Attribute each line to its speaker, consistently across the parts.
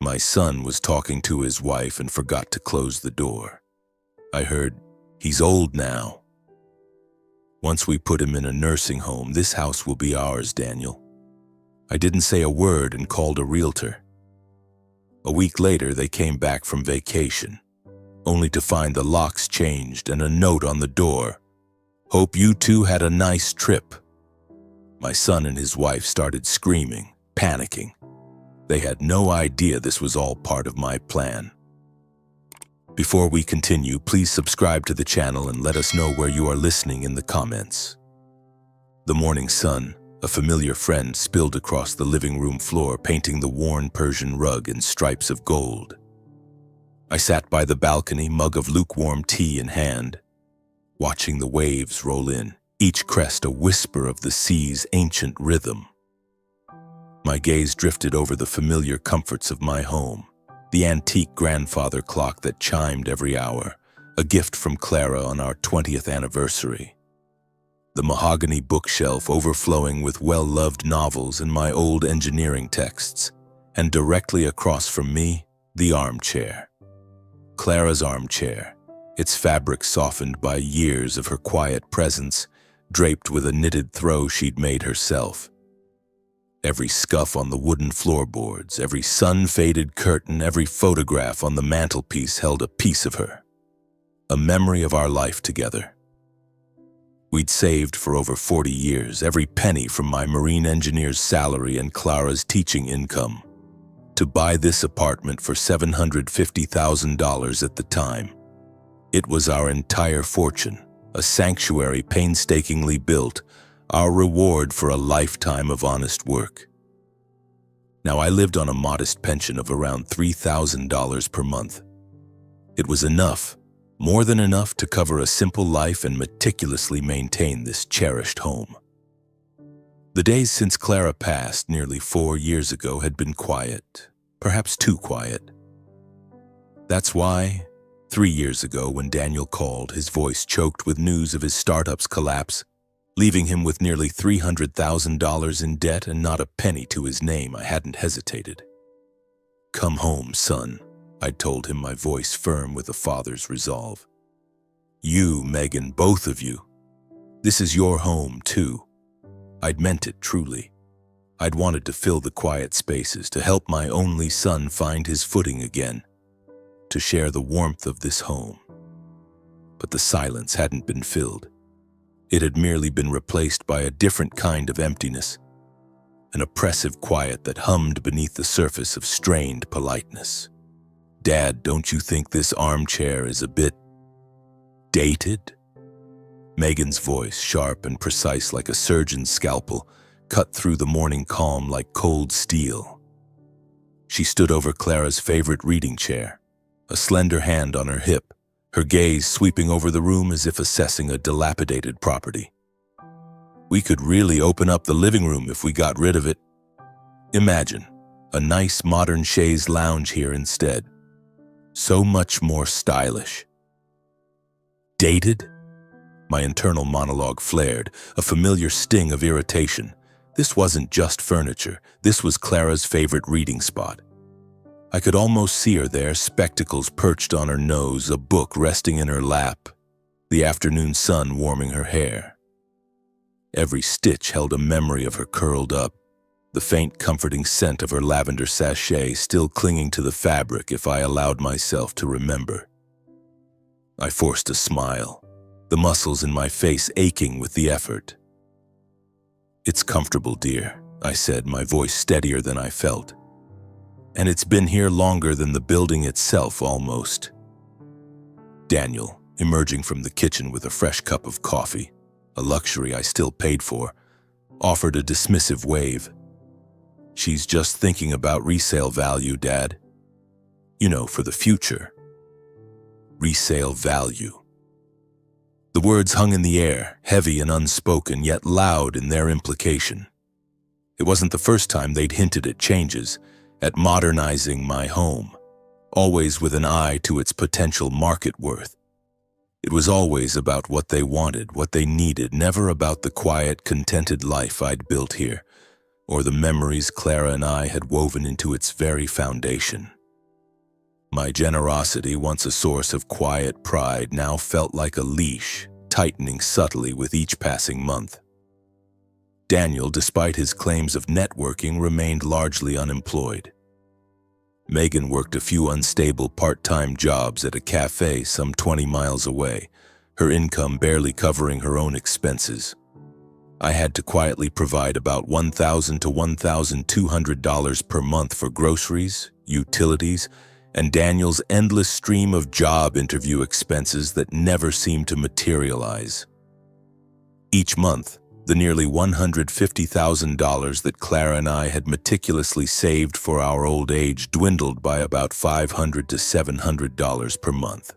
Speaker 1: My son was talking to his wife and forgot to close the door. I heard, "He's old now. Once we put him in a nursing home, this house will be ours, Daniel." I didn't say a word and called a realtor. A week later, they came back from vacation, only to find the locks changed and a note on the door. "Hope you two had a nice trip." My son and his wife started screaming, panicking. They had no idea this was all part of my plan. Before we continue, please subscribe to the channel and let us know where you are listening in the comments. The morning sun, a familiar friend, spilled across the living room floor, painting the worn Persian rug in stripes of gold. I sat by the balcony, mug of lukewarm tea in hand, watching the waves roll in, each crest a whisper of the sea's ancient rhythm. My gaze drifted over the familiar comforts of my home. The antique grandfather clock that chimed every hour, a gift from Clara on our 20th anniversary. The mahogany bookshelf overflowing with well-loved novels and my old engineering texts, and directly across from me, the armchair. Clara's armchair, its fabric softened by years of her quiet presence, draped with a knitted throw she'd made herself. Every scuff on the wooden floorboards, every sun-faded curtain, every photograph on the mantelpiece held a piece of her, a memory of our life together. We'd saved for over 40 years, every penny from my marine engineer's salary and Clara's teaching income, to buy this apartment for $750,000 at the time. It was our entire fortune, a sanctuary painstakingly built, our reward for a lifetime of honest work. Now, I lived on a modest pension of around $3,000 per month. It was enough, more than enough, to cover a simple life and meticulously maintain this cherished home. The days since Clara passed nearly 4 years ago had been quiet, perhaps too quiet. That's why, 3 years ago when Daniel called, his voice choked with news of his startup's collapse, leaving him with nearly $300,000 in debt and not a penny to his name, I hadn't hesitated. "Come home, son," I'd told him, my voice firm with a father's resolve. "You, Megan, both of you. This is your home, too." I'd meant it truly. I'd wanted to fill the quiet spaces, to help my only son find his footing again, to share the warmth of this home. But the silence hadn't been filled. It had merely been replaced by a different kind of emptiness, an oppressive quiet that hummed beneath the surface of strained politeness. "Dad, don't you think this armchair is a bit dated?" Megan's voice, sharp and precise like a surgeon's scalpel, cut through the morning calm like cold steel. She stood over Clara's favorite reading chair, a slender hand on her hip, her gaze sweeping over the room as if assessing a dilapidated property. "We could really open up the living room if we got rid of it. Imagine, a nice modern chaise lounge here instead. So much more stylish." Dated? My internal monologue flared, a familiar sting of irritation. This wasn't just furniture, this was Clara's favorite reading spot. I could almost see her there, spectacles perched on her nose, a book resting in her lap, the afternoon sun warming her hair. Every stitch held a memory of her curled up, the faint comforting scent of her lavender sachet still clinging to the fabric if I allowed myself to remember. I forced a smile, the muscles in my face aching with the effort. "It's comfortable, dear," I said, my voice steadier than I felt. "And it's been here longer than the building itself, almost." Daniel, emerging from the kitchen with a fresh cup of coffee, a luxury I still paid for, offered a dismissive wave. "She's just thinking about resale value, Dad. You know, for the future." Resale value. The words hung in the air, heavy and unspoken, yet loud in their implication. It wasn't the first time they'd hinted at changes, at modernizing my home, always with an eye to its potential market worth. It was always about what they wanted, what they needed, never about the quiet, contented life I'd built here, or the memories Clara and I had woven into its very foundation. My generosity, once a source of quiet pride, now felt like a leash, tightening subtly with each passing month. Daniel, despite his claims of networking, remained largely unemployed. Megan worked a few unstable part-time jobs at a cafe some 20 miles away, her income barely covering her own expenses. I had to quietly provide about $1,000 to $1,200 per month for groceries, utilities, and Daniel's endless stream of job interview expenses that never seemed to materialize. Each month, the nearly $150,000 that Clara and I had meticulously saved for our old age dwindled by about $500 to $700 per month.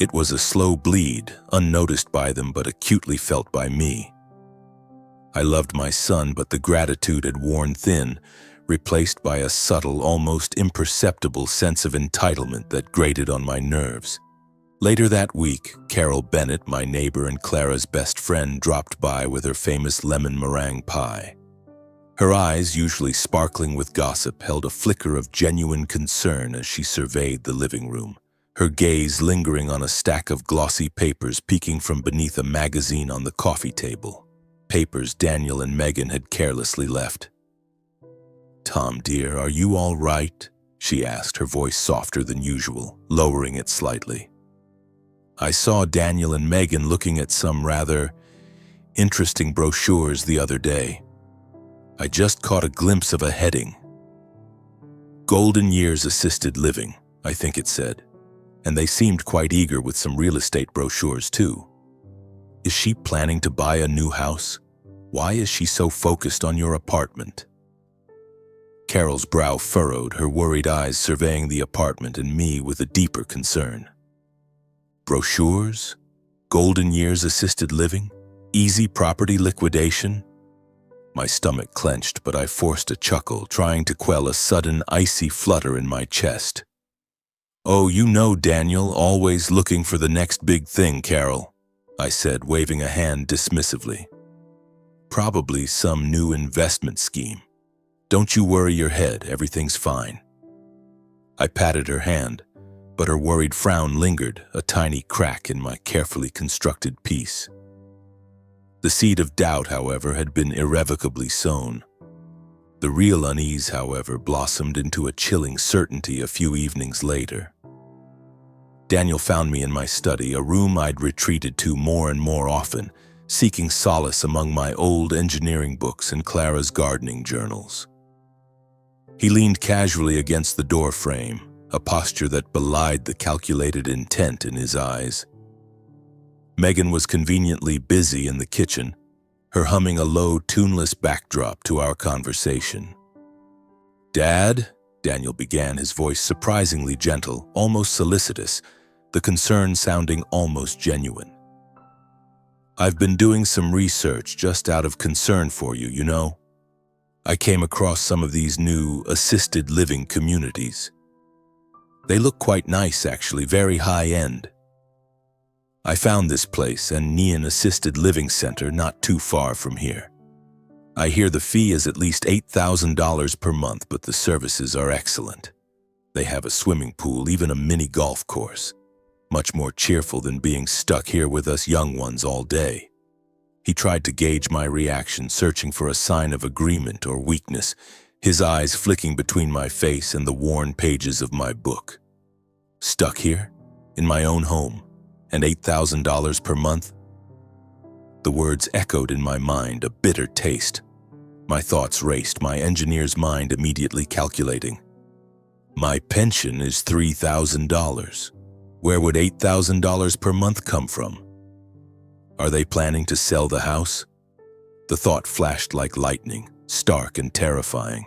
Speaker 1: It was a slow bleed, unnoticed by them but acutely felt by me. I loved my son, but the gratitude had worn thin, replaced by a subtle, almost imperceptible sense of entitlement that grated on my nerves. Later that week, Carol Bennett, my neighbor and Clara's best friend, dropped by with her famous lemon meringue pie. Her eyes, usually sparkling with gossip, held a flicker of genuine concern as she surveyed the living room, her gaze lingering on a stack of glossy papers peeking from beneath a magazine on the coffee table, papers Daniel and Megan had carelessly left. "Tom, dear, are you all right?" she asked, her voice softer than usual, lowering it slightly. "I saw Daniel and Megan looking at some rather interesting brochures the other day. I just caught a glimpse of a heading. Golden Years Assisted Living, I think it said. And they seemed quite eager with some real estate brochures too. Is she planning to buy a new house? Why is she so focused on your apartment?" Carol's brow furrowed, her worried eyes surveying the apartment and me with a deeper concern. Brochures? Golden Years Assisted Living? Easy property liquidation? My stomach clenched, but I forced a chuckle, trying to quell a sudden icy flutter in my chest. "Oh, you know Daniel, always looking for the next big thing, Carol," I said, waving a hand dismissively. "Probably some new investment scheme. Don't you worry your head, everything's fine." I patted her hand, but her worried frown lingered, a tiny crack in my carefully constructed piece. The seed of doubt, however, had been irrevocably sown. The real unease, however, blossomed into a chilling certainty a few evenings later. Daniel found me in my study, a room I'd retreated to more and more often, seeking solace among my old engineering books and Clara's gardening journals. He leaned casually against the door frame, a posture that belied the calculated intent in his eyes. Megan was conveniently busy in the kitchen, her humming a low, tuneless backdrop to our conversation. "Dad?" Daniel began, his voice surprisingly gentle, almost solicitous, the concern sounding almost genuine. "I've been doing some research just out of concern for you, you know. I came across some of these new assisted living communities. They look quite nice, actually, very high-end. I found this place, an Neon Assisted Living Center, not too far from here. I hear the fee is at least $8,000 per month, but the services are excellent. They have a swimming pool, even a mini golf course. Much more cheerful than being stuck here with us young ones all day." He tried to gauge my reaction, searching for a sign of agreement or weakness, his eyes flicking between my face and the worn pages of my book. Stuck here? In my own home? And $8,000 per month? The words echoed in my mind, a bitter taste. My thoughts raced, my engineer's mind immediately calculating. My pension is $3,000. Where would $8,000 per month come from? Are they planning to sell the house? The thought flashed like lightning, stark and terrifying.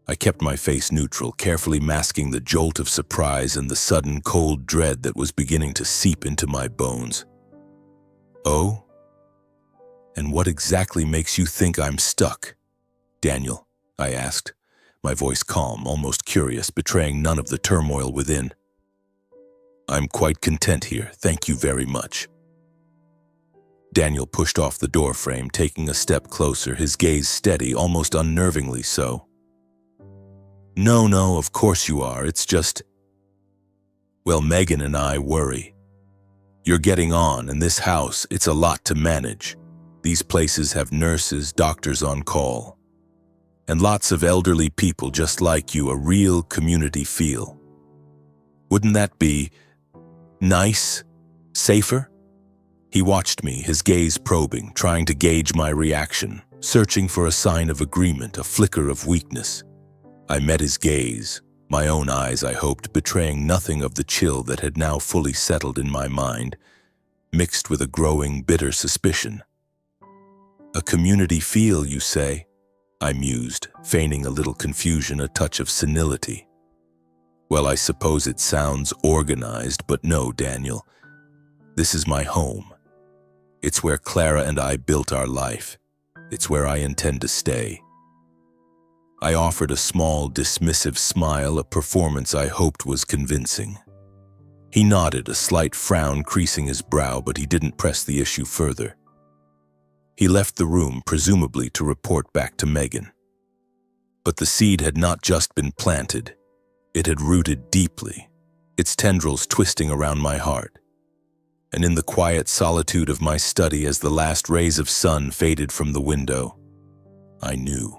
Speaker 1: I kept my face neutral, carefully masking the jolt of surprise and the sudden cold dread that was beginning to seep into my bones. "Oh? And what exactly makes you think I'm stuck?" "Daniel," I asked, my voice calm, almost curious, betraying none of the turmoil within. "I'm quite content here, thank you very much." Daniel pushed off the door frame, taking a step closer, his gaze steady, almost unnervingly so. No, of course you are. It's just Well, Megan and I worry. You're getting on, and this house, it's a lot to manage. These places have nurses, doctors on call, and lots of elderly people just like you, a real community feel. Wouldn't that be nice? Safer? He watched me, his gaze probing, trying to gauge my reaction, searching for a sign of agreement, a flicker of weakness. I met his gaze, my own eyes, I hoped, betraying nothing of the chill that had now fully settled in my mind, mixed with a growing, bitter suspicion. A community feel, you say? I mused, feigning a little confusion, a touch of senility. Well, I suppose it sounds organized, but no, Daniel. This is my home. It's where Clara and I built our life. It's where I intend to stay. I offered a small, dismissive smile, a performance I hoped was convincing. He nodded, a slight frown creasing his brow, but he didn't press the issue further. He left the room, presumably to report back to Megan. But the seed had not just been planted. It had rooted deeply, its tendrils twisting around my heart. And in the quiet solitude of my study, as the last rays of sun faded from the window, I knew.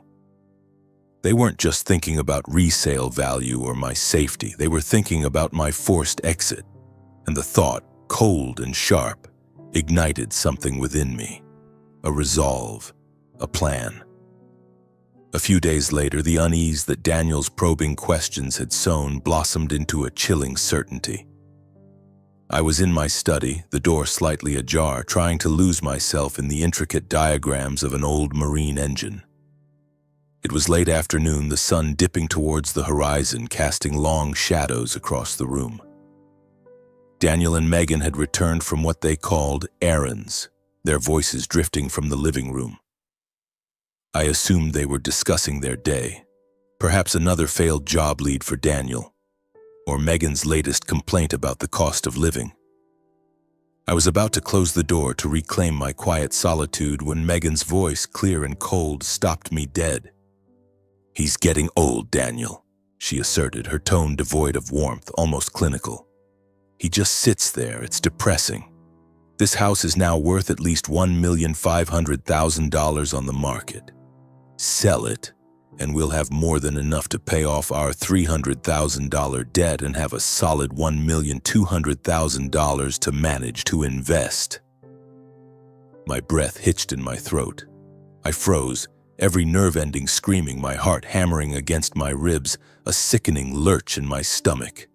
Speaker 1: They weren't just thinking about resale value or my safety. They were thinking about my forced exit. And the thought, cold and sharp, ignited something within me. A resolve, a plan. A few days later, the unease that Daniel's probing questions had sown blossomed into a chilling certainty. I was in my study, the door slightly ajar, trying to lose myself in the intricate diagrams of an old marine engine. It was late afternoon, the sun dipping towards the horizon, casting long shadows across the room. Daniel and Megan had returned from what they called errands, their voices drifting from the living room. I assumed they were discussing their day, perhaps another failed job lead for Daniel, or Megan's latest complaint about the cost of living. I was about to close the door to reclaim my quiet solitude when Megan's voice, clear and cold, stopped me dead. "He's getting old, Daniel," she asserted, her tone devoid of warmth, almost clinical. "He just sits there. It's depressing. This house is now worth at least $1,500,000 on the market. Sell it, and we'll have more than enough to pay off our $300,000 debt and have a solid $1,200,000 to manage to invest." My breath hitched in my throat. I froze, every nerve ending screaming, my heart hammering against my ribs, a sickening lurch in my stomach.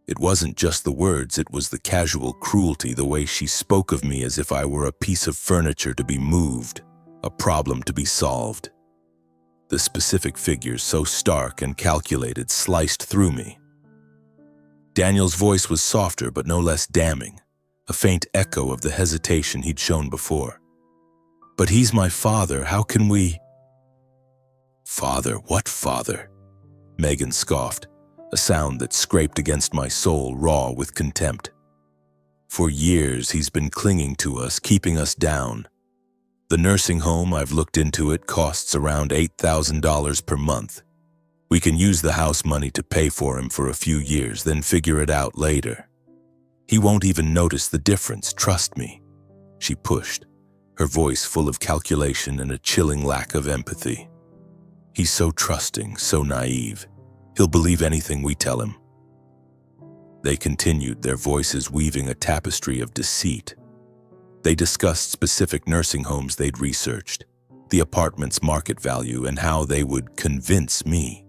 Speaker 1: It wasn't just the words, it was the casual cruelty, the way she spoke of me as if I were a piece of furniture to be moved, a problem to be solved. The specific figures, so stark and calculated, sliced through me. Daniel's voice was softer but no less damning, a faint echo of the hesitation he'd shown before. "But he's my father, how can we—" "Father? What father?" Megan scoffed, a sound that scraped against my soul, raw with contempt. "For years he's been clinging to us, keeping us down. The nursing home, I've looked into it, costs around $8,000 per month. We can use the house money to pay for him for a few years, then figure it out later. He won't even notice the difference, trust me." She pushed, her voice full of calculation and a chilling lack of empathy. "He's so trusting, so naive. He'll believe anything we tell him." They continued, their voices weaving a tapestry of deceit. They discussed specific nursing homes they'd researched, the apartment's market value, and how they would convince me.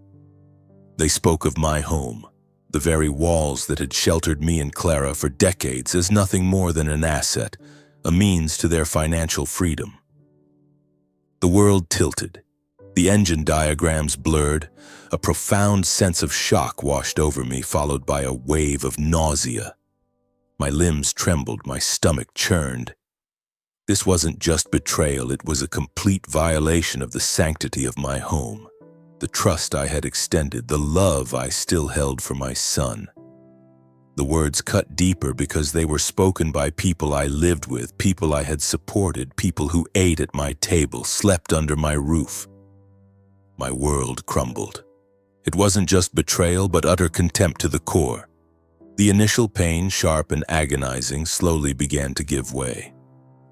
Speaker 1: They spoke of my home, the very walls that had sheltered me and Clara for decades, as nothing more than an asset, a means to their financial freedom. The world tilted. The engine diagrams blurred. A profound sense of shock washed over me, followed by a wave of nausea. My limbs trembled, my stomach churned. This wasn't just betrayal, it was a complete violation of the sanctity of my home, the trust I had extended, the love I still held for my son. The words cut deeper because they were spoken by people I lived with, people I had supported, people who ate at my table, slept under my roof. My world crumbled. It wasn't just betrayal, but utter contempt to the core. The initial pain, sharp and agonizing, slowly began to give way.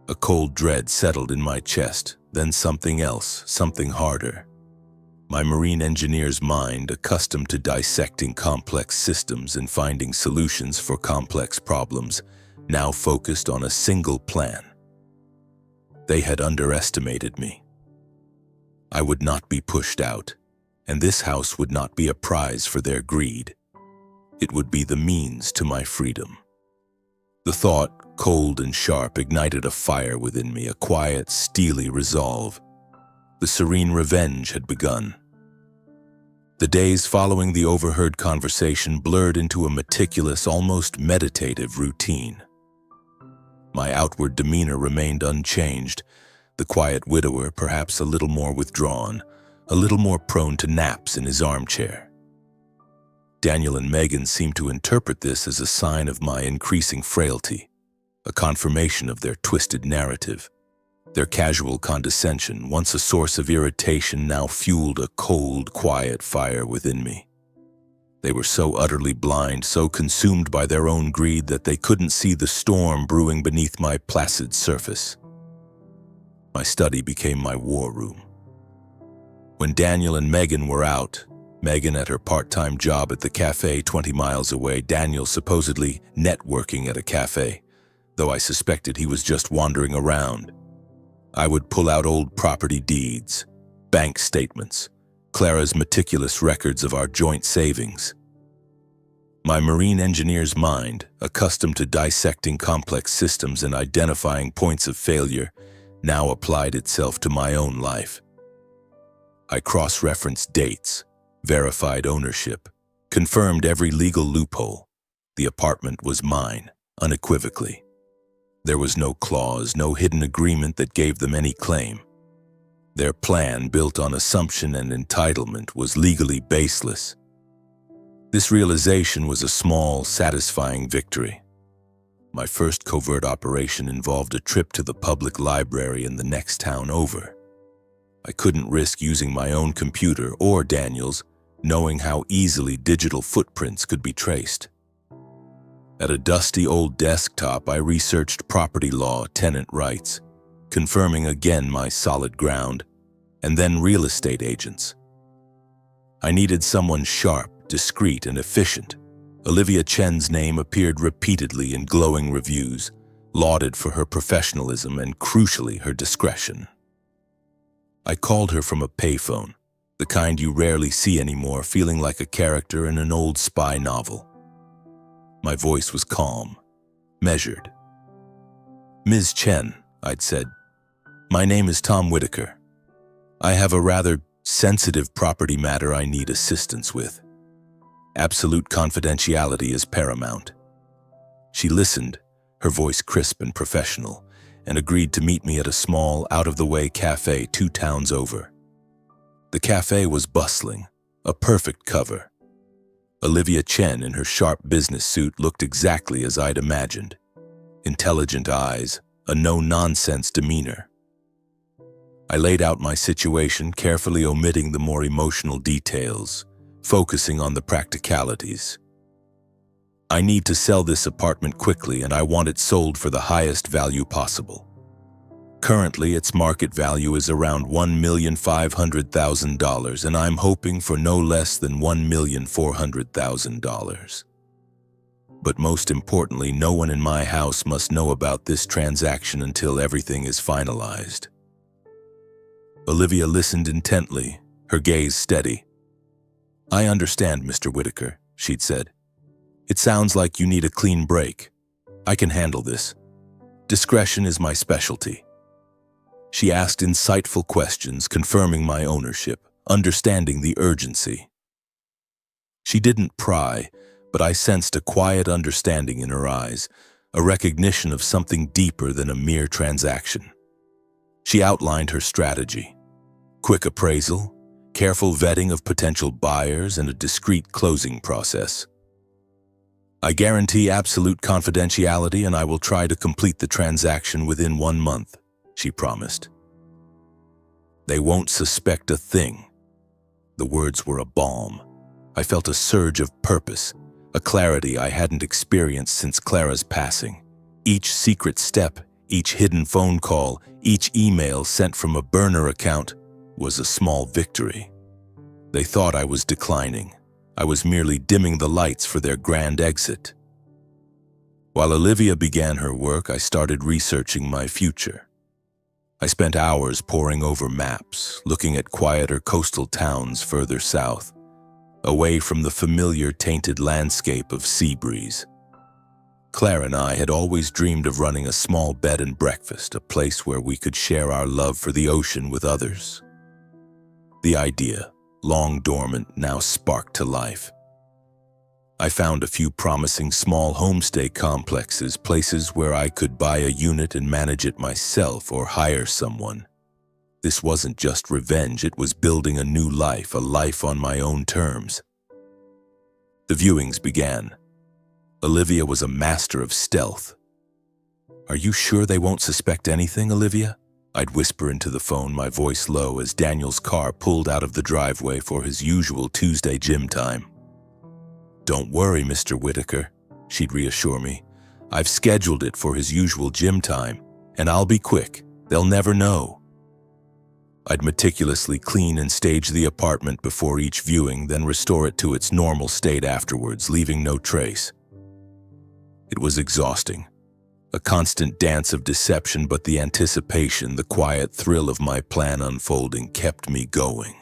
Speaker 1: A cold dread settled in my chest, then something else, something harder. My marine engineer's mind, accustomed to dissecting complex systems and finding solutions for complex problems, now focused on a single plan. They had underestimated me. I would not be pushed out, and this house would not be a prize for their greed. It would be the means to my freedom. The thought, cold and sharp, ignited a fire within me, a quiet, steely resolve. The serene revenge had begun. The days following the overheard conversation blurred into a meticulous, almost meditative routine. My outward demeanor remained unchanged, the quiet widower perhaps a little more withdrawn, a little more prone to naps in his armchair. Daniel and Megan seemed to interpret this as a sign of my increasing frailty, a confirmation of their twisted narrative. Their casual condescension, once a source of irritation, now fueled a cold, quiet fire within me. They were so utterly blind, so consumed by their own greed that they couldn't see the storm brewing beneath my placid surface. My study became my war room. When Daniel and Megan were out, Megan at her part-time job at the cafe 20 miles away, Daniel supposedly networking at a cafe, though I suspected he was just wandering around, I would pull out old property deeds, bank statements, Clara's meticulous records of our joint savings. My marine engineer's mind, accustomed to dissecting complex systems and identifying points of failure, now applied itself to my own life. I cross-referenced dates, verified ownership, confirmed every legal loophole. The apartment was mine, unequivocally. There was no clause, no hidden agreement that gave them any claim. Their plan, built on assumption and entitlement, was legally baseless. This realization was a small, satisfying victory. My first covert operation involved a trip to the public library in the next town over. I couldn't risk using my own computer or Daniel's, knowing how easily digital footprints could be traced. At a dusty old desktop, I researched property law, tenant rights, confirming again my solid ground, and then real estate agents. I needed someone sharp, discreet, and efficient. Olivia Chen's name appeared repeatedly in glowing reviews, lauded for her professionalism and, crucially, her discretion. I called her from a payphone, the kind you rarely see anymore, feeling like a character in an old spy novel. My voice was calm, measured. "Ms. Chen," I'd said, "my name is Tom Whitaker. I have a rather sensitive property matter I need assistance with. Absolute confidentiality is paramount." She listened, her voice crisp and professional, and agreed to meet me at a small, out-of-the-way cafe 2 towns over. The cafe was bustling, a perfect cover. Olivia Chen, in her sharp business suit, looked exactly as I'd imagined. Intelligent eyes, a no-nonsense demeanor. I laid out my situation, carefully omitting the more emotional details, focusing on the practicalities. "I need to sell this apartment quickly, and I want it sold for the highest value possible. Currently, its market value is around $1,500,000, and I'm hoping for no less than $1,400,000. But most importantly, no one in my house must know about this transaction until everything is finalized." Olivia listened intently, her gaze steady. "I understand, Mr. Whitaker," she'd said. "It sounds like you need a clean break. I can handle this. Discretion is my specialty." She asked insightful questions, confirming my ownership, understanding the urgency. She didn't pry, but I sensed a quiet understanding in her eyes, a recognition of something deeper than a mere transaction. She outlined her strategy: quick appraisal, careful vetting of potential buyers, and a discreet closing process. "I guarantee absolute confidentiality, and I will try to complete the transaction within 1 month," she promised. "They won't suspect a thing." The words were a balm. I felt a surge of purpose, a clarity I hadn't experienced since Clara's passing. Each secret step, each hidden phone call, each email sent from a burner account was a small victory. They thought I was declining. I was merely dimming the lights for their grand exit. While Olivia began her work, I started researching my future. I spent hours poring over maps, looking at quieter coastal towns further south, away from the familiar tainted landscape of sea breeze. Clara and I had always dreamed of running a small bed and breakfast, a place where we could share our love for the ocean with others. The idea, long dormant, now sparked to life. I found a few promising small homestay complexes, places where I could buy a unit and manage it myself or hire someone. This wasn't just revenge, it was building a new life, a life on my own terms. The viewings began. Olivia was a master of stealth. "Are you sure they won't suspect anything, Olivia?" I'd whisper into the phone, my voice low, as Daniel's car pulled out of the driveway for his usual Tuesday gym time. "Don't worry, Mr. Whitaker," she'd reassure me. "I've scheduled it for his usual gym time, and I'll be quick. They'll never know." I'd meticulously clean and stage the apartment before each viewing, then restore it to its normal state afterwards, leaving no trace. It was exhausting, a constant dance of deception, but the anticipation, the quiet thrill of my plan unfolding kept me going.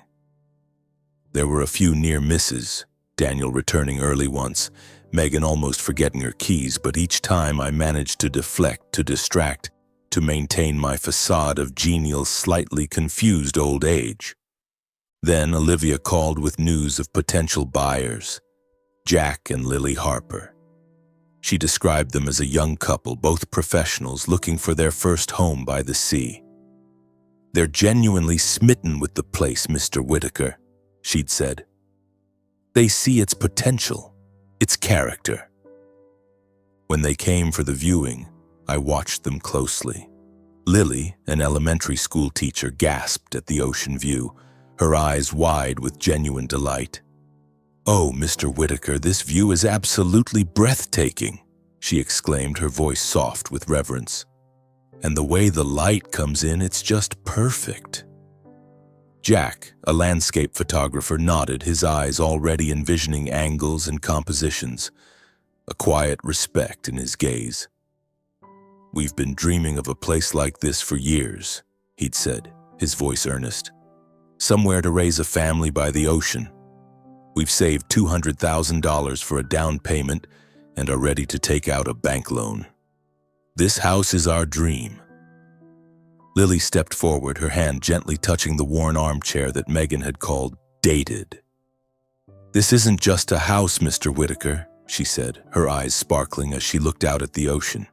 Speaker 1: There were a few near misses, Daniel returning early once, Megan almost forgetting her keys, but each time I managed to deflect, to distract, to maintain my facade of genial, slightly confused old age. Then Olivia called with news of potential buyers, Jack and Lily Harper. She described them as a young couple, both professionals looking for their first home by the sea. "They're genuinely smitten with the place, Mr. Whitaker," she'd said. "They see its potential, its character." When they came for the viewing, I watched them closely. Lily, an elementary school teacher, gasped at the ocean view, her eyes wide with genuine delight. "Oh, Mr. Whitaker, this view is absolutely breathtaking," she exclaimed, her voice soft with reverence. "And the way the light comes in, it's just perfect." Jack, a landscape photographer, nodded, his eyes already envisioning angles and compositions, a quiet respect in his gaze. "We've been dreaming of a place like this for years," he'd said, his voice earnest. "Somewhere to raise a family by the ocean. We've saved $200,000 for a down payment and are ready to take out a bank loan. This house is our dream." Lily stepped forward, her hand gently touching the worn armchair that Megan had called dated. "This isn't just a house, Mr. Whitaker," she said, her eyes sparkling as she looked out at the ocean.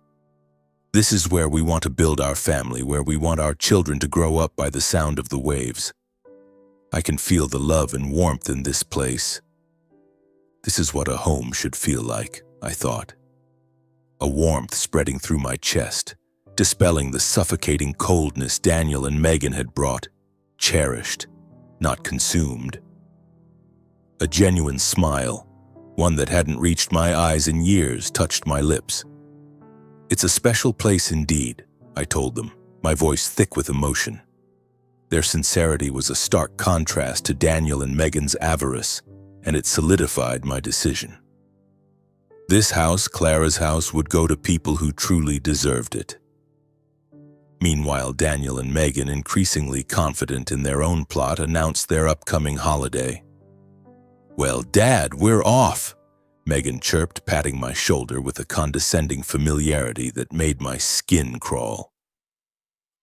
Speaker 1: "This is where we want to build our family, where we want our children to grow up by the sound of the waves. I can feel the love and warmth in this place. This is what a home should feel like," I thought. A warmth spreading through my chest, dispelling the suffocating coldness Daniel and Megan had brought, cherished, not consumed. A genuine smile, one that hadn't reached my eyes in years, touched my lips. "It's a special place indeed," I told them, my voice thick with emotion. Their sincerity was a stark contrast to Daniel and Megan's avarice, and it solidified my decision. This house, Clara's house, would go to people who truly deserved it. Meanwhile, Daniel and Megan, increasingly confident in their own plot, announced their upcoming holiday. "Well, Dad, we're off," Megan chirped, patting my shoulder with a condescending familiarity that made my skin crawl.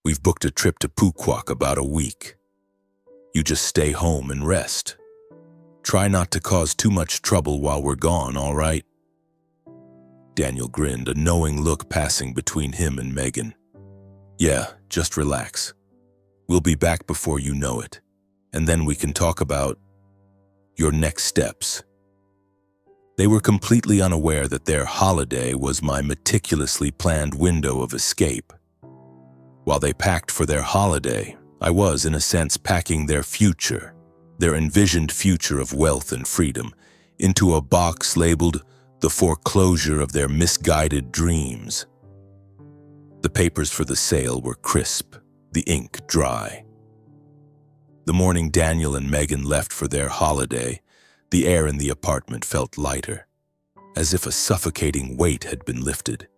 Speaker 1: "We've booked a trip to Pukewak about a week. You just stay home and rest. Try not to cause too much trouble while we're gone, all right?" Daniel grinned, a knowing look passing between him and Megan. "Yeah, just relax. We'll be back before you know it, and then we can talk about your next steps." They were completely unaware that their holiday was my meticulously planned window of escape. While they packed for their holiday, I was, in a sense, packing their future, their envisioned future of wealth and freedom, into a box labeled the foreclosure of their misguided dreams. The papers for the sale were crisp, the ink dry. The morning Daniel and Megan left for their holiday, the air in the apartment felt lighter, as if a suffocating weight had been lifted.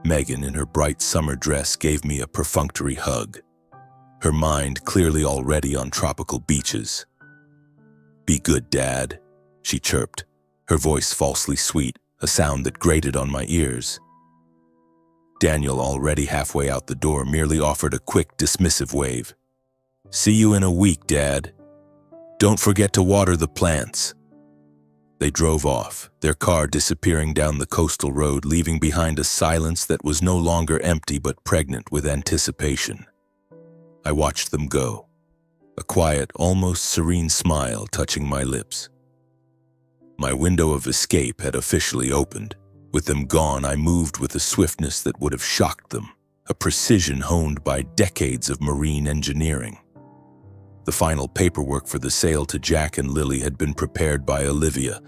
Speaker 1: Megan, in her bright summer dress, gave me a perfunctory hug, her mind clearly already on tropical beaches. "Be good, Dad," she chirped, her voice falsely sweet, a sound that grated on my ears. Daniel, already halfway out the door, merely offered a quick, dismissive wave. "See you in a week, Dad. Don't forget to water the plants." They drove off, their car disappearing down the coastal road, leaving behind a silence that was no longer empty but pregnant with anticipation. I watched them go, a quiet, almost serene smile touching my lips. My window of escape had officially opened. With them gone, I moved with a swiftness that would have shocked them, a precision honed by decades of marine engineering. The final paperwork for the sale to Jack and Lily had been prepared by Olivia,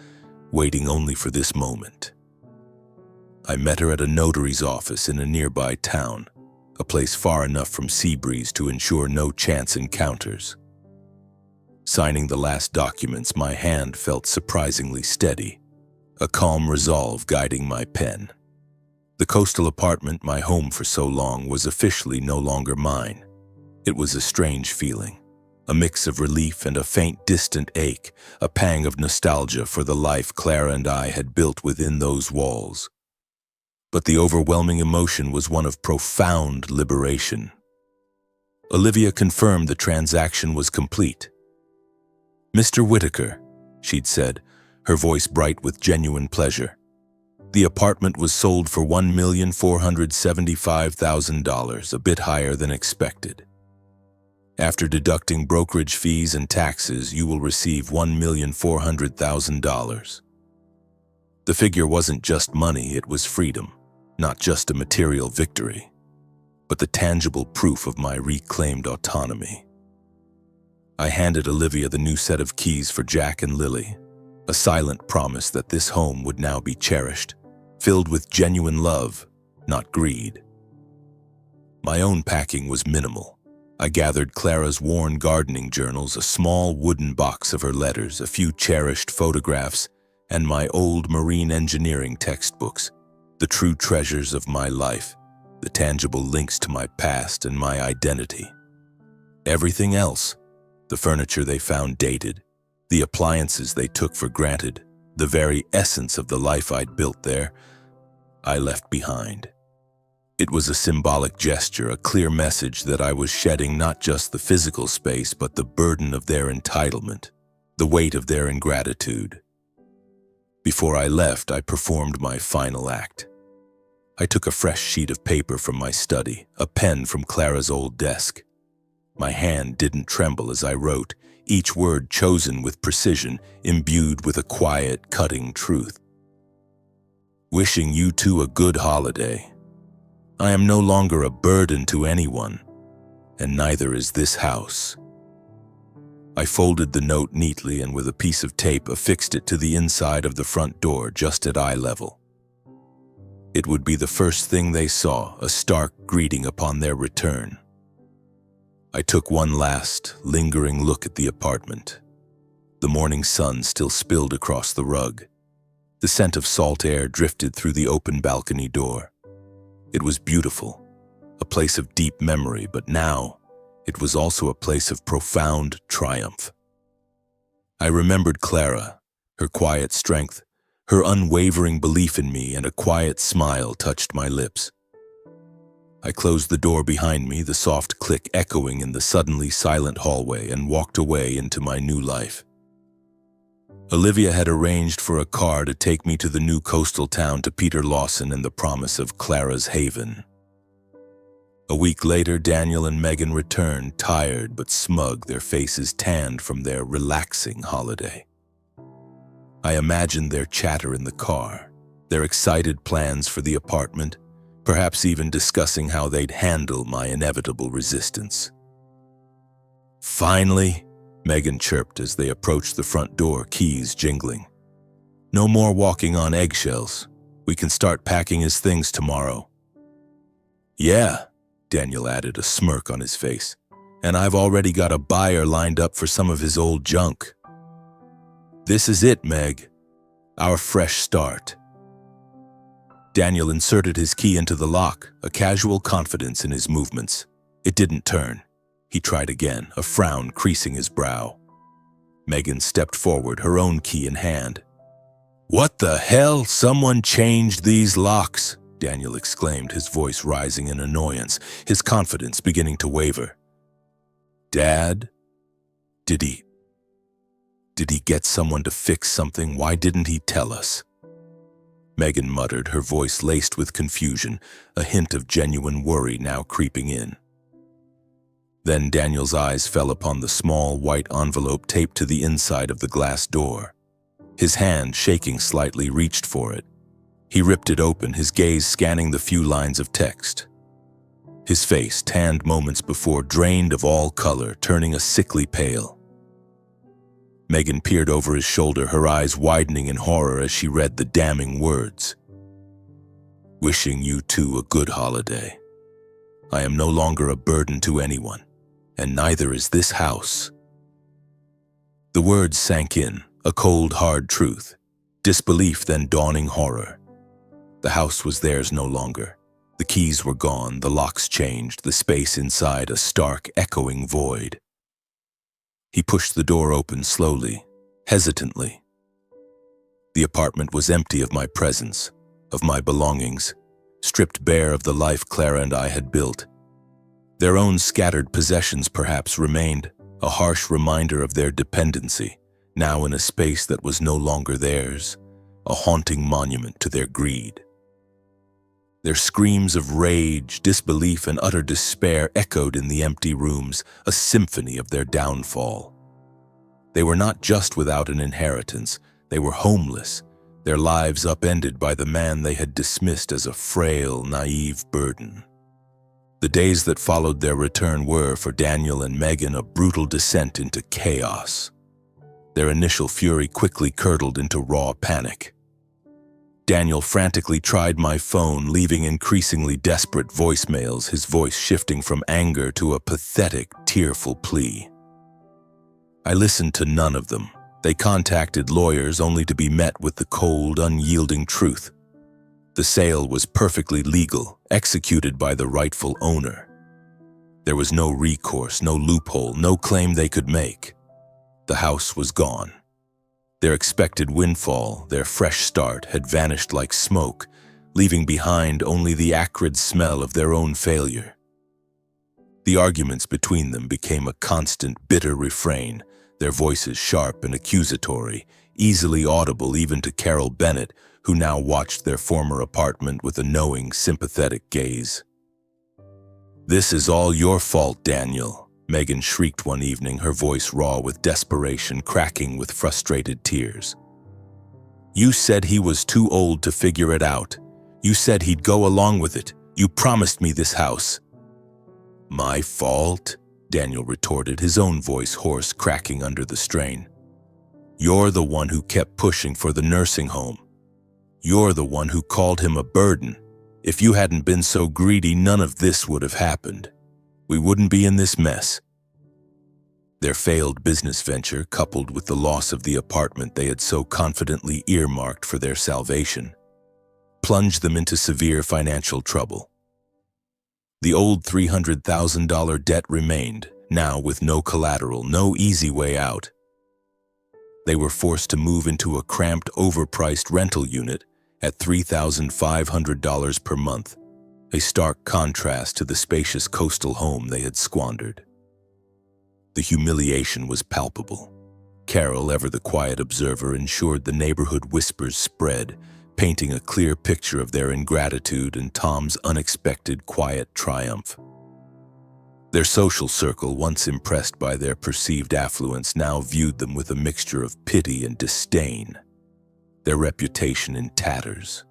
Speaker 1: waiting only for this moment. I met her at a notary's office in a nearby town, a place far enough from sea breeze to ensure no chance encounters. Signing the last documents, my hand felt surprisingly steady, a calm resolve guiding my pen. The coastal apartment, my home for so long, was officially no longer mine. It was a strange feeling, a mix of relief and a faint, distant ache, a pang of nostalgia for the life Clara and I had built within those walls. But the overwhelming emotion was one of profound liberation. Olivia confirmed the transaction was complete. "Mr. Whitaker," she'd said, her voice bright with genuine pleasure, "the apartment was sold for $1,475,000, a bit higher than expected. After deducting brokerage fees and taxes, you will receive $1,400,000. The figure wasn't just money, it was freedom, not just a material victory, but the tangible proof of my reclaimed autonomy. I handed Olivia the new set of keys for Jack and Lily, a silent promise that this home would now be cherished, filled with genuine love, not greed. My own packing was minimal. I gathered Clara's worn gardening journals, a small wooden box of her letters, a few cherished photographs, and my old marine engineering textbooks, the true treasures of my life, the tangible links to my past and my identity. Everything else, the furniture they found dated, the appliances they took for granted, the very essence of the life I'd built there, I left behind. It was a symbolic gesture, a clear message that I was shedding not just the physical space, but the burden of their entitlement, the weight of their ingratitude. Before I left, I performed my final act. I took a fresh sheet of paper from my study, a pen from Clara's old desk. My hand didn't tremble as I wrote, each word chosen with precision, imbued with a quiet, cutting truth. "Wishing you two a good holiday. I am no longer a burden to anyone, and neither is this house." I folded the note neatly and with a piece of tape affixed it to the inside of the front door just at eye level. It would be the first thing they saw, a stark greeting upon their return. I took one last, lingering look at the apartment. The morning sun still spilled across the rug. The scent of salt air drifted through the open balcony door. It was beautiful, a place of deep memory, but now it was also a place of profound triumph. I remembered Clara, her quiet strength, her unwavering belief in me, and a quiet smile touched my lips. I closed the door behind me, the soft click echoing in the suddenly silent hallway, and walked away into my new life. Olivia had arranged for a car to take me to the new coastal town, to Peter Lawson and the promise of Clara's haven. A week later, Daniel and Megan returned, tired but smug, their faces tanned from their relaxing holiday. I imagined their chatter in the car, their excited plans for the apartment, perhaps even discussing how they'd handle my inevitable resistance. "Finally," Megan chirped as they approached the front door, keys jingling. No more walking on eggshells. We can start packing his things tomorrow." "Yeah," Daniel added, a smirk on his face. "And I've already got a buyer lined up for some of his old junk." "This is it, Meg. Our fresh start." Daniel inserted his key into the lock, a casual confidence in his movements. It didn't turn. He tried again, a frown creasing his brow. Megan stepped forward, her own key in hand. "What the hell? Someone changed these locks!" Daniel exclaimed, his voice rising in annoyance, his confidence beginning to waver. "Dad? Did he get someone to fix something? Why didn't he tell us?" Megan muttered, her voice laced with confusion, a hint of genuine worry now creeping in. Then Daniel's eyes fell upon the small white envelope taped to the inside of the glass door. His hand, shaking slightly, reached for it. He ripped it open, his gaze scanning the few lines of text. His face, tanned moments before, drained of all color, turning a sickly pale. Megan peered over his shoulder, her eyes widening in horror as she read the damning words. "Wishing you two a good holiday. I am no longer a burden to anyone, and neither is this house." The words sank in, a cold, hard truth. Disbelief, then dawning horror. The house was theirs no longer. The keys were gone, the locks changed, the space inside a stark, echoing void. He pushed the door open slowly, hesitantly. The apartment was empty of my presence, of my belongings, stripped bare of the life Clara and I had built. Their own scattered possessions perhaps remained, a harsh reminder of their dependency, now in a space that was no longer theirs, a haunting monument to their greed. Their screams of rage, disbelief, and utter despair echoed in the empty rooms, a symphony of their downfall. They were not just without an inheritance, they were homeless, their lives upended by the man they had dismissed as a frail, naive burden. The days that followed their return were, for Daniel and Megan, a brutal descent into chaos. Their initial fury quickly curdled into raw panic. Daniel frantically tried my phone, leaving increasingly desperate voicemails, his voice shifting from anger to a pathetic, tearful plea. I listened to none of them. They contacted lawyers only to be met with the cold, unyielding truth. The sale was perfectly legal, executed by the rightful owner. There was no recourse, no loophole, no claim they could make. The house was gone. Their expected windfall, their fresh start, had vanished like smoke, leaving behind only the acrid smell of their own failure. The arguments between them became a constant, bitter refrain, their voices sharp and accusatory, easily audible even to Carol Bennett, who now watched their former apartment with a knowing, sympathetic gaze. "This is all your fault, Daniel," Megan shrieked one evening, her voice raw with desperation, cracking with frustrated tears. "You said he was too old to figure it out. You said he'd go along with it. You promised me this house." "My fault?" Daniel retorted, his own voice hoarse, cracking under the strain. "You're the one who kept pushing for the nursing home. You're the one who called him a burden. If you hadn't been so greedy, none of this would have happened. We wouldn't be in this mess." Their failed business venture, coupled with the loss of the apartment they had so confidently earmarked for their salvation, plunged them into severe financial trouble. The old $300,000 debt remained, now with no collateral, no easy way out. They were forced to move into a cramped, overpriced rental unit at $3,500 per month, a stark contrast to the spacious coastal home they had squandered. The humiliation was palpable. Carol, ever the quiet observer, ensured the neighborhood whispers spread, painting a clear picture of their ingratitude and Tom's unexpected quiet triumph. Their social circle, once impressed by their perceived affluence, now viewed them with a mixture of pity and disdain, their reputation in tatters.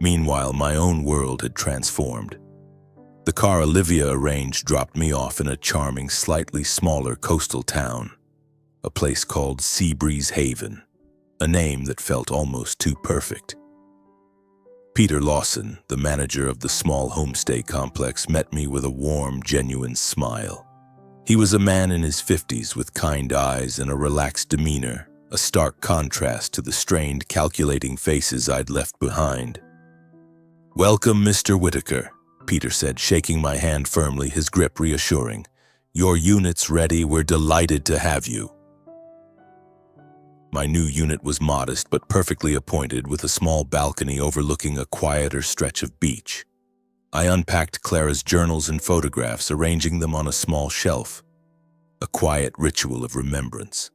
Speaker 1: Meanwhile, my own world had transformed. The car Olivia arranged dropped me off in a charming, slightly smaller coastal town, a place called Seabreeze Haven, a name that felt almost too perfect. Peter Lawson, the manager of the small homestay complex, met me with a warm, genuine smile. He was a man in his 50s with kind eyes and a relaxed demeanor, a stark contrast to the strained, calculating faces I'd left behind. "Welcome, Mr. Whitaker," Peter said, shaking my hand firmly, his grip reassuring. "Your unit's ready. We're delighted to have you." My new unit was modest but perfectly appointed, with a small balcony overlooking a quieter stretch of beach. I unpacked Clara's journals and photographs, arranging them on a small shelf, a quiet ritual of remembrance.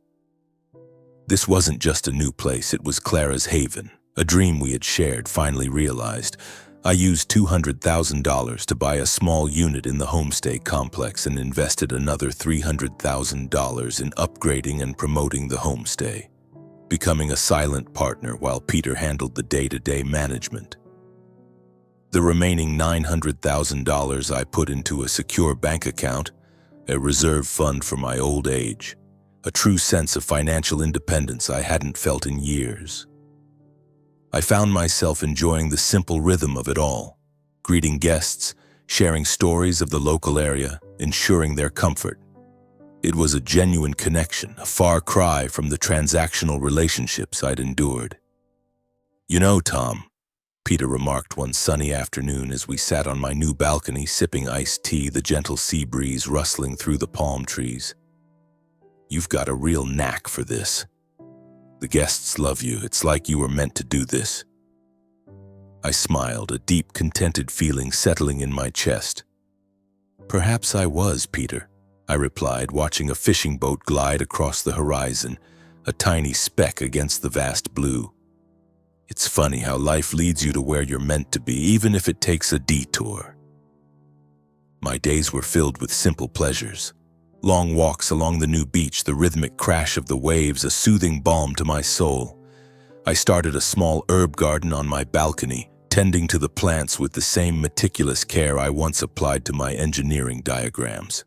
Speaker 1: This wasn't just a new place, it was Clara's haven, a dream we had shared, finally realized. I used $200,000 to buy a small unit in the homestay complex and invested another $300,000 in upgrading and promoting the homestay, becoming a silent partner while Peter handled the day-to-day management. The remaining $900,000 I put into a secure bank account, a reserve fund for my old age, a true sense of financial independence I hadn't felt in years. I found myself enjoying the simple rhythm of it all, greeting guests, sharing stories of the local area, ensuring their comfort. It was a genuine connection, a far cry from the transactional relationships I'd endured. "You know, Tom," Peter remarked one sunny afternoon as we sat on my new balcony sipping iced tea, the gentle sea breeze rustling through the palm trees, "you've got a real knack for this. The guests love you. It's like you were meant to do this." I smiled, a deep, contented feeling settling in my chest. "Perhaps I was, Peter," I replied, watching a fishing boat glide across the horizon, a tiny speck against the vast blue. "It's funny how life leads you to where you're meant to be, even if it takes a detour." My days were filled with simple pleasures. Long walks along the new beach, the rhythmic crash of the waves, a soothing balm to my soul. I started a small herb garden on my balcony, tending to the plants with the same meticulous care I once applied to my engineering diagrams.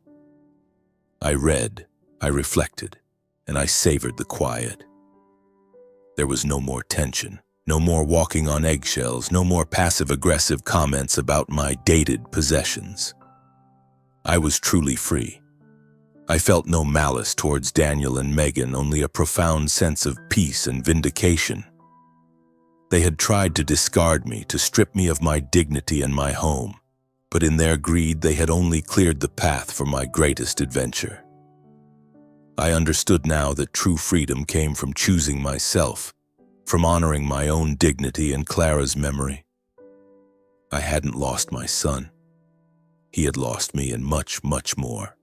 Speaker 1: I read, I reflected, and I savored the quiet. There was no more tension, no more walking on eggshells, no more passive-aggressive comments about my dated possessions. I was truly free. I felt no malice towards Daniel and Megan, only a profound sense of peace and vindication. They had tried to discard me, to strip me of my dignity and my home, but in their greed they had only cleared the path for my greatest adventure. I understood now that true freedom came from choosing myself, from honoring my own dignity and Clara's memory. I hadn't lost my son. He had lost me and much, much more.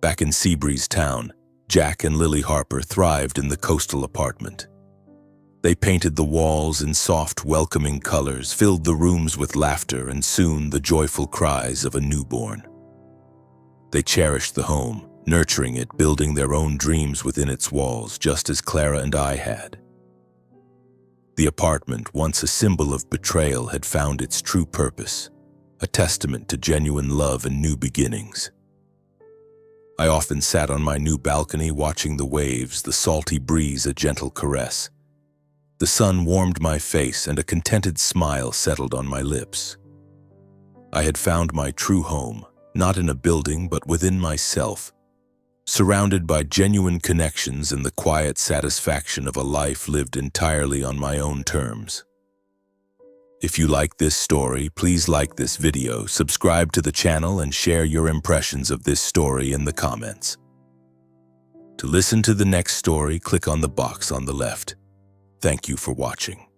Speaker 1: Back in Seabreeze Town, Jack and Lily Harper thrived in the coastal apartment. They painted the walls in soft, welcoming colors, filled the rooms with laughter, and soon the joyful cries of a newborn. They cherished the home, nurturing it, building their own dreams within its walls, just as Clara and I had. The apartment, once a symbol of betrayal, had found its true purpose, a testament to genuine love and new beginnings. I often sat on my new balcony watching the waves, the salty breeze a gentle caress. The sun warmed my face and a contented smile settled on my lips. I had found my true home, not in a building but within myself, surrounded by genuine connections and the quiet satisfaction of a life lived entirely on my own terms. If you like this story, please like this video, subscribe to the channel, and share your impressions of this story in the comments. To listen to the next story, click on the box on the left. Thank you for watching.